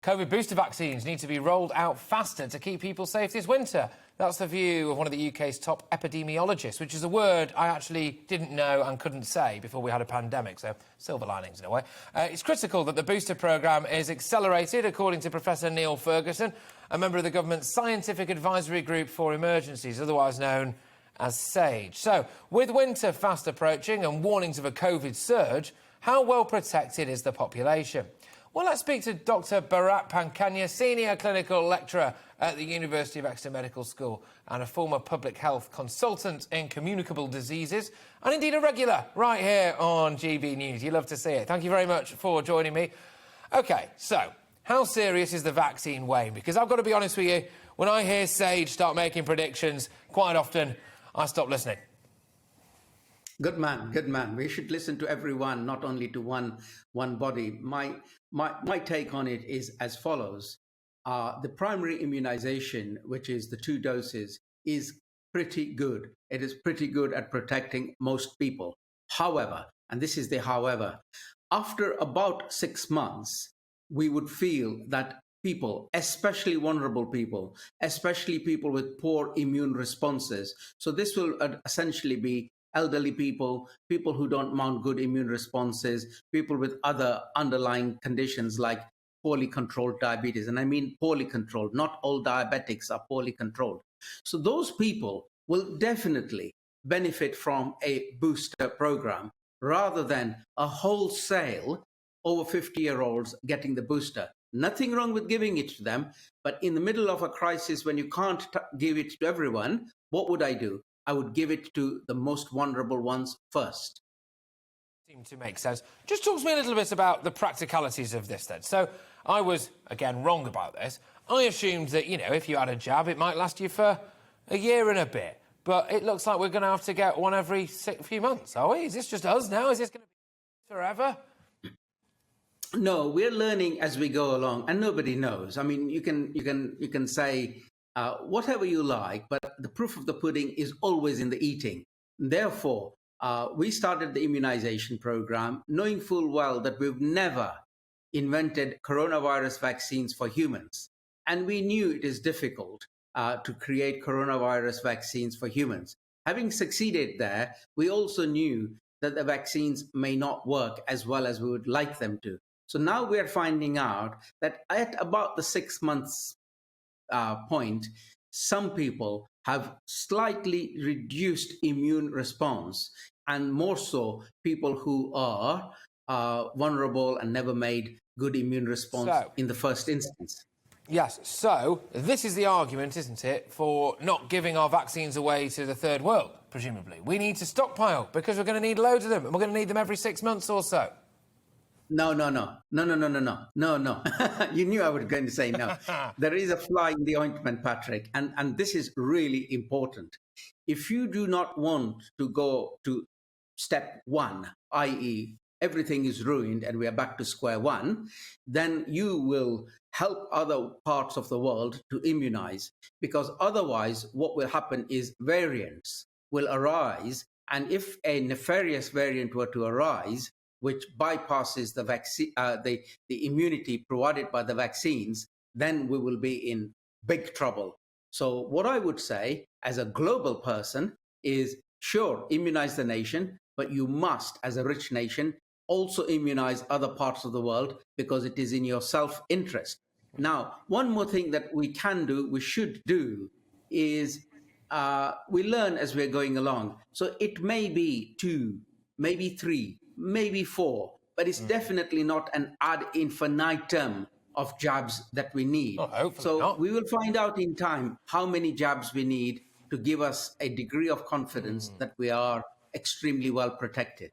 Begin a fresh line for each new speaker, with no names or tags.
COVID booster vaccines need to be rolled out faster to keep people safe this winter. That's the view of one of the UK's top epidemiologists, which is a word I actually didn't know and couldn't say before we had a pandemic, so silver linings in a way. It's critical that the booster programme is accelerated, according to Professor Neil Ferguson, a member of the government's Scientific Advisory Group for Emergencies, otherwise known as SAGE. So, with winter fast approaching and warnings of a COVID surge, how well protected is the population? Well, let's speak to Dr. Bharat Pankhania, Senior Clinical Lecturer at the University of Exeter Medical School and a former public health consultant in communicable diseases, and indeed a regular right here on GB News. You love to see it. Thank you very much for joining me. OK, so how serious is the vaccine wane? Because I've got to be honest with you, when I hear SAGE start making predictions, quite often I stop listening.
Good man, good man. We should listen to everyone, not only to one body. My take on it is as follows. The primary immunization, which is the 2 doses, is pretty good. It is pretty good at protecting most people. However, and this is the however, after about 6 months, we would feel that people, especially vulnerable people, especially people with poor immune responses, so this will essentially be elderly people, people who don't mount good immune responses, people with other underlying conditions like poorly controlled diabetes. And I mean poorly controlled, not all diabetics are poorly controlled. So those people will definitely benefit from a booster program rather than a wholesale over 50-year-olds getting the booster. Nothing wrong with giving it to them, but in the middle of a crisis when you can't give it to everyone, what would I do? I would give it to the most vulnerable ones first.
Seemed to make sense. Just talk to me a little bit about the practicalities of this then. So I was, again, wrong about this. I assumed that, you know, if you had a jab, it might last you for a year and a bit. But it looks like we're going to have to get one every few months, are we? Is this just us now? Is this going to be forever?
No, we're learning as we go along, and nobody knows. I mean, you can say whatever you like, but the proof of the pudding is always in the eating. Therefore, we started the immunization program knowing full well that we've never invented coronavirus vaccines for humans. And we knew it is difficult to create coronavirus vaccines for humans. Having succeeded there, we also knew that the vaccines may not work as well as we would like them to. So now we are finding out that at about the 6 months point, some people have slightly reduced immune response, and more so people who are vulnerable and never made good immune response in the first instance.
Yes, so this is the argument, isn't it, for not giving our vaccines away to the third world, presumably. We need to stockpile because we're going to need loads of them, and we're going to need them every 6 months or so.
No. You knew I was going to say no. There is a fly in the ointment, Patrick, and this is really important. If you do not want to go to step 1, i.e. everything is ruined and we are back to square one, then you will help other parts of the world to immunize, because otherwise what will happen is variants will arise, and if a nefarious variant were to arise, which bypasses the vaccine, the immunity provided by the vaccines, then we will be in big trouble. So what I would say as a global person is, sure, immunize the nation, but you must, as a rich nation, also immunize other parts of the world, because it is in your self-interest. Now, one more thing that we can do, we should do, is we learn as we're going along. So it may be 2, maybe 3, maybe 4, but it's definitely not an ad infinitum of jabs that we need. So we will find out in time how many jabs we need to give us a degree of confidence that we are extremely well protected.